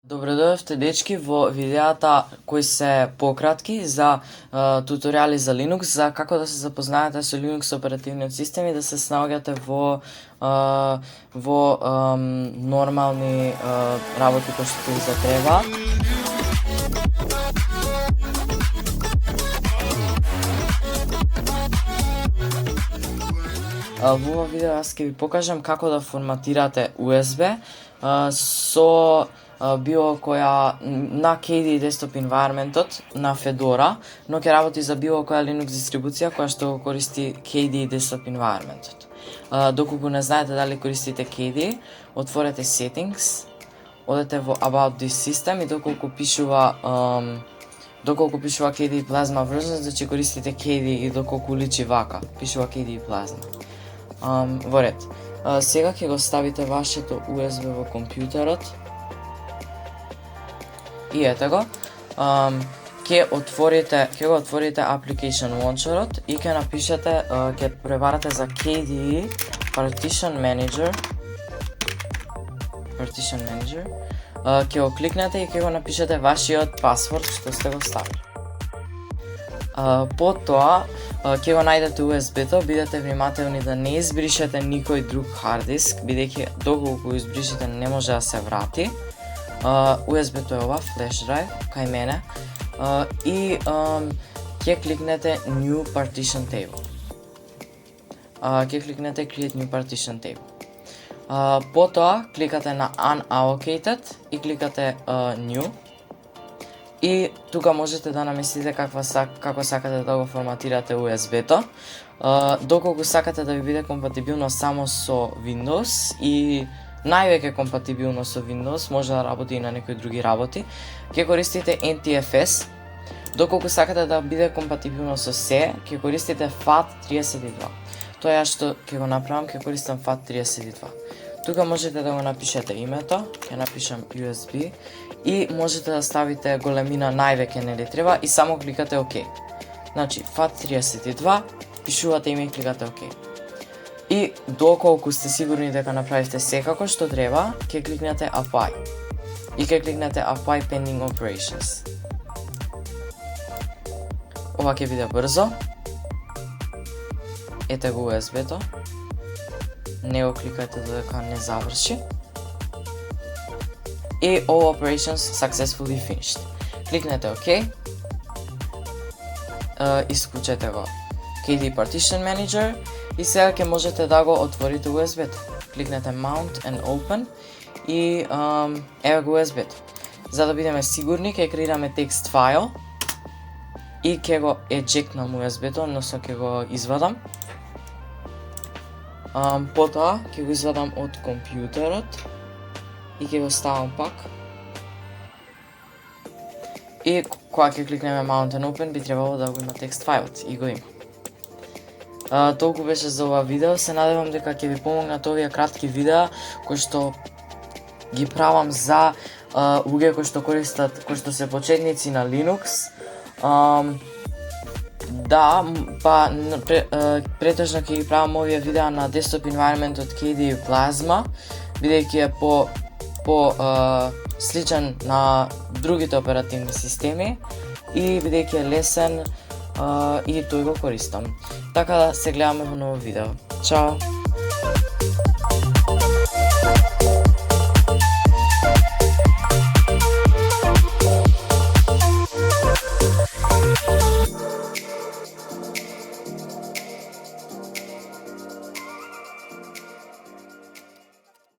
Добредојавте дечки во видеата кои се пократки за туторијали за Linux, за како да се запознаете со Linux оперативниот систем и да се снаоѓате во нормални работи кои што ви затребаат. Во ова видео јас ќе ви покажам како да форматирате USB со било која на KDE Desktop Environment-от на Fedora, но ќе работи за било која Linux дистрибуција која што го користи KDE Desktop Environment-от. Доколку не знаете дали користите KDE, отворете Settings, одете во About this System и доколку пишува KDE Plasma Version, значи користите KDE и доколку личи вака, пишува KDE Plasma. Во ред. Сега ќе го ставите вашето USB во компјутерот. И ете го. Ќе го отворите Application Launcher-от и ќе напишете, ќе пребарате за KDE Partition Manager. Ќе го кликнете и ќе го напишете вашиот пасворд што сте го ставили. Потоа ќе го најдете USB-то, бидете внимателни да не избришете никој друг hard disk, бидејќи доколку го избришете не може да се врати. USB-то е ова, flash drive, кај мене, и ќе кликнете New Partition Table. Ќе кликнете Create New Partition Table. Потоа кликате на Unallocated и кликате New. И тука можете да наместите како сакате да го форматирате USB-то. Доколку сакате да ви биде компатибилно само со Windows и највеќе компатибилно со Windows, може да работи и на некои други работи, ќе користите NTFS. Доколку сакате да биде компатибилно со се, ќе користите FAT32. Тоа ја што ќе го направам, ќе користам FAT32. Тука можете да го напишете името, ќе напишам USB и можете да ставите големина највеќе нели треба и само кликате ОК. Значи FAT32, пишувате име и кликате ОК. И доколку сте сигурни дека направивте секако што треба, ќе кликнете Apply. И ќе кликнете Apply Pending Operations. Ова ќе биде брзо. Ете го USB-то. Не го кликате додека не заврши. И All Operations Successfully Finished. Кликнете ОК. Исклучете го KDE Partition Manager и сега ќе можете да го отворите USB-то. Кликнете Mount and Open и ево го USB-то. За да бидеме сигурни, ќе креираме текст файл и ќе го ejectнам USB-то, односно ќе го извадам. Потоа ќе го извадам од компјутерот и ќе го ставам пак. И кога ќе кликнеме Mount and Open, би требало да го има текст фајлот и го има. Толку беше за ова видео, се надевам дека ќе ви помогнат овие кратки видеа кои што ги правам за луѓе кои што се почетници на Linux. Да, па претежно ќе ги правам овие видеа на Desktop Environment од KDE Plasma, бидејќи е по сличен на другите оперативни системи и бидејќи е лесен и тој го користам. Така да се гледаме во ново видео. Чао!